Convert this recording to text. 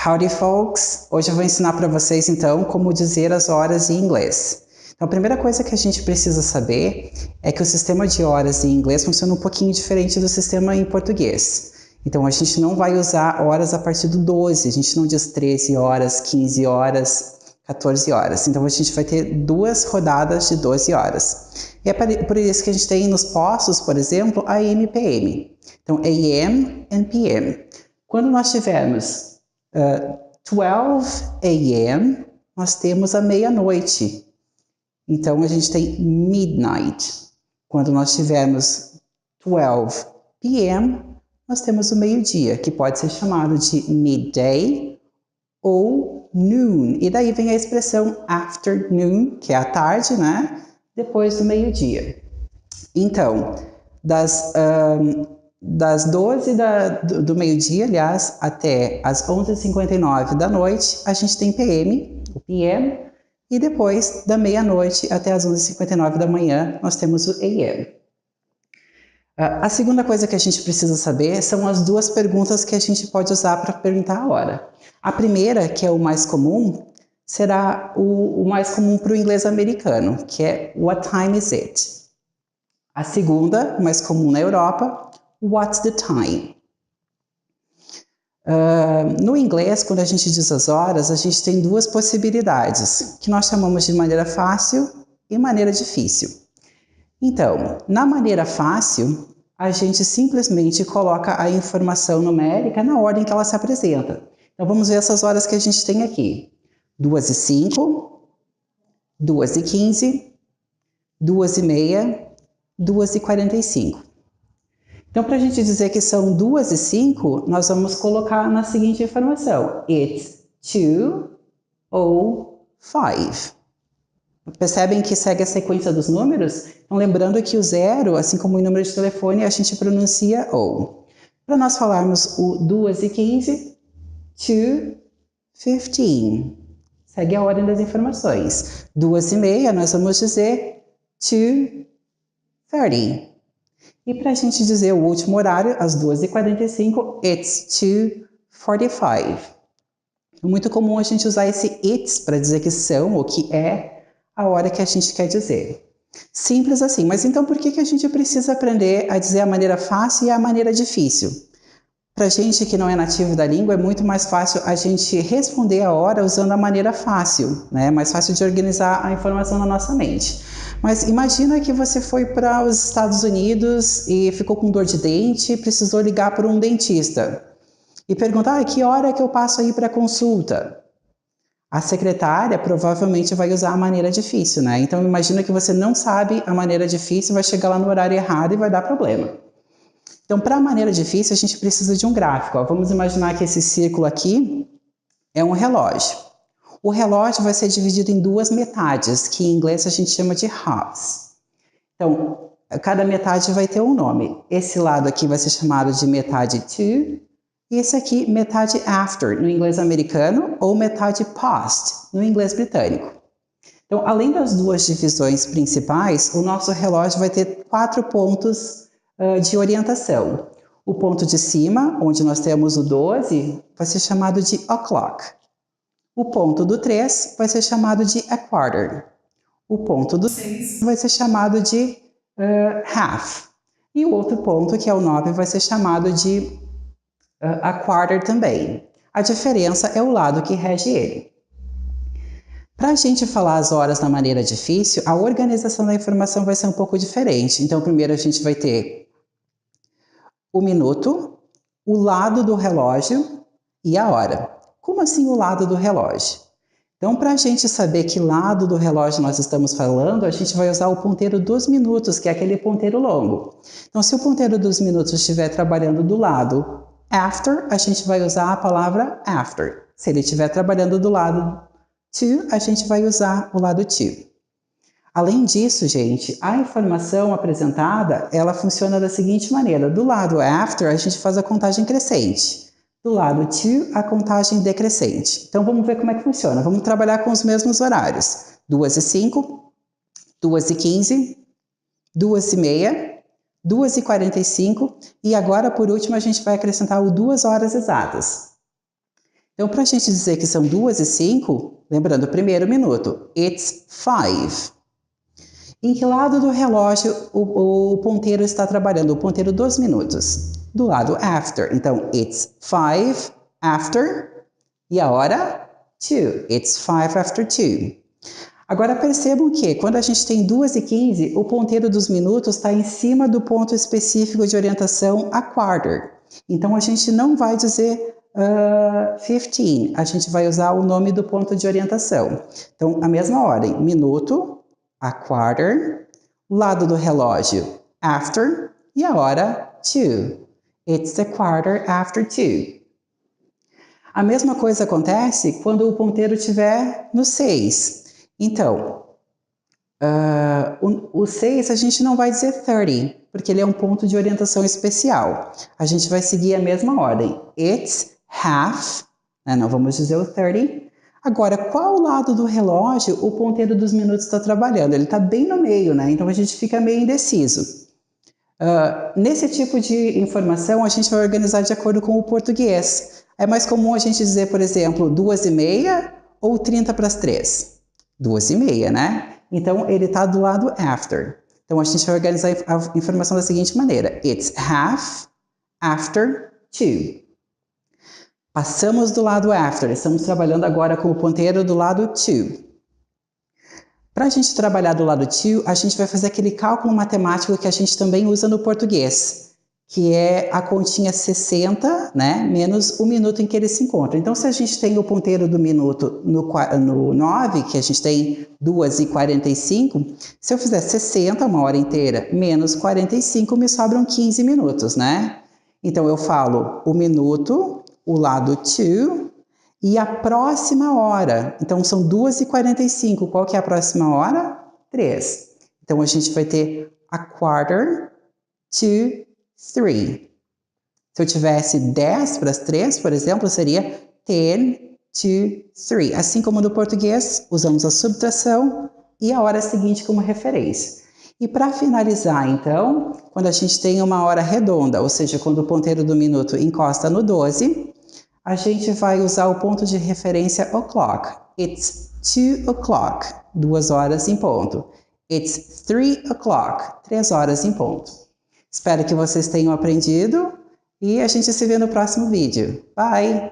Howdy, folks! Hoje eu vou ensinar para vocês, então, como dizer as horas em inglês. Então, a primeira coisa que a gente precisa saber é que o sistema de horas em inglês funciona um pouquinho diferente do sistema em português. Então, a gente não vai usar horas a partir do 12, a gente não diz 13 horas, 15 horas, 14 horas. Então, a gente vai ter duas rodadas de 12 horas. E é por isso que a gente tem nos postos, por exemplo, AM e PM. Então, AM e PM. Quando nós tivermos 12 a.m., nós temos a meia-noite. Então, a gente tem midnight. Quando nós tivermos 12 p.m., nós temos o meio-dia, que pode ser chamado de midday ou noon. E daí vem a expressão afternoon, que é a tarde, né? Depois do meio-dia. Então, das 12 do meio-dia, aliás, até as 11h59 da noite, a gente tem PM, o PM, e depois da meia-noite até as 11h59 da manhã, nós temos o AM. A segunda coisa que a gente precisa saber são as duas perguntas que a gente pode usar para perguntar a hora. A primeira, que é o mais comum, será o mais comum para o inglês americano, que é What time is it? A segunda, mais comum na Europa, What's the time? No inglês, quando a gente diz as horas, a gente tem duas possibilidades, que nós chamamos de maneira fácil e maneira difícil. Então, na maneira fácil, a gente simplesmente coloca a informação numérica na ordem que ela se apresenta. Então, vamos ver essas horas que a gente tem aqui. 2h05, 2h15, 2h30, 2h45. Então, para a gente dizer que são 2h05, nós vamos colocar na seguinte informação. It's 2:05. Percebem que segue a sequência dos números? Então, lembrando que o 0, assim como o número de telefone, a gente pronuncia O. Para nós falarmos o 2h15, 2:15. Segue a ordem das informações. 2h30, nós vamos dizer 2:30. E para a gente dizer o último horário, às 2h45, it's 2:45. É muito comum a gente usar esse it's para dizer que são ou que é a hora que a gente quer dizer. Simples assim, mas então por que a gente precisa aprender a dizer a maneira fácil e a maneira difícil? Para a gente que não é nativo da língua, é muito mais fácil a gente responder a hora usando a maneira fácil, né? É mais fácil de organizar a informação na nossa mente. Mas imagina que você foi para os Estados Unidos e ficou com dor de dente e precisou ligar para um dentista e perguntar que hora que eu passo aí para consulta. A secretária provavelmente vai usar a maneira difícil, né? Então imagina que você não sabe a maneira difícil, vai chegar lá no horário errado e vai dar problema. Então, para a maneira difícil, a gente precisa de um gráfico. Ó. Vamos imaginar que esse círculo aqui é um relógio. O relógio vai ser dividido em duas metades, que em inglês a gente chama de halves. Então, cada metade vai ter um nome. Esse lado aqui vai ser chamado de metade to, e esse aqui, metade after, no inglês americano, ou metade past, no inglês britânico. Então, além das duas divisões principais, o nosso relógio vai ter 4 pontos de orientação. O ponto de cima, onde nós temos o 12, vai ser chamado de o'clock. O ponto do 3 vai ser chamado de a quarter. O ponto do 6 vai ser chamado de half. E o outro ponto, que é o 9, vai ser chamado de a quarter também. A diferença é o lado que rege ele. Para a gente falar as horas da maneira difícil, a organização da informação vai ser um pouco diferente. Então, primeiro a gente vai ter o minuto, o lado do relógio e a hora. Como assim o lado do relógio? Então, para a gente saber que lado do relógio nós estamos falando, a gente vai usar o ponteiro dos minutos, que é aquele ponteiro longo. Então, se o ponteiro dos minutos estiver trabalhando do lado after, a gente vai usar a palavra after. Se ele estiver trabalhando do lado to, a gente vai usar o lado to. Além disso, gente, a informação apresentada, ela funciona da seguinte maneira. Do lado after, a gente faz a contagem crescente. Do lado to, a contagem decrescente. Então, vamos ver como é que funciona. Vamos trabalhar com os mesmos horários. 2h05, 2h15, 2h30, 2h45 e agora, por último, a gente vai acrescentar o 2 horas exatas. Então, para a gente dizer que são 2:05, lembrando o primeiro minuto, it's 5. Em que lado do relógio o ponteiro está trabalhando? O ponteiro dos minutos. Do lado after. Então, it's 5 after. E a hora? 2. It's 5 after 2. Agora percebam que quando a gente tem 2:15, o ponteiro dos minutos está em cima do ponto específico de orientação a quarter. Então a gente não vai dizer 15, a gente vai usar o nome do ponto de orientação. Então a mesma ordem, minuto, a quarter, lado do relógio, after, e a hora, 2. It's a quarter after 2. A mesma coisa acontece quando o ponteiro estiver no 6. Então, o 6 a gente não vai dizer 30, porque ele é um ponto de orientação especial. A gente vai seguir a mesma ordem. It's half, né? Não vamos dizer o 30. Agora, qual lado do relógio o ponteiro dos minutos está trabalhando? Ele está bem no meio, né? Então a gente fica meio indeciso. Nesse tipo de informação, a gente vai organizar de acordo com o português. É mais comum a gente dizer, por exemplo, 2:30 ou 30 para as 3. 2:30, né? Então, ele está do lado after. Então, a gente vai organizar a informação da seguinte maneira. It's half after 2. Passamos do lado after. Estamos trabalhando agora com o ponteiro do lado to. Para a gente trabalhar do lado to, a gente vai fazer aquele cálculo matemático que a gente também usa no português, que é a continha 60, né, menos o minuto em que ele se encontra. Então, se a gente tem o ponteiro do minuto no 9, que a gente tem 2:45, se eu fizer 60, uma hora inteira, menos 45, me sobram 15 minutos, né? Então, eu falo o minuto, o lado to, e a próxima hora. Então, são 2:45. Qual que é a próxima hora? 3. Então, a gente vai ter a quarter to 3. Se eu tivesse 10 para as 3, por exemplo, seria 10 to 3. Assim como no português, usamos a subtração e a hora seguinte como referência. E para finalizar, então, quando a gente tem uma hora redonda, ou seja, quando o ponteiro do minuto encosta no 12, a gente vai usar o ponto de referência o'clock. It's 2 o'clock, 2 horas em ponto. It's 3 o'clock, 3 horas em ponto. Espero que vocês tenham aprendido e a gente se vê no próximo vídeo. Bye!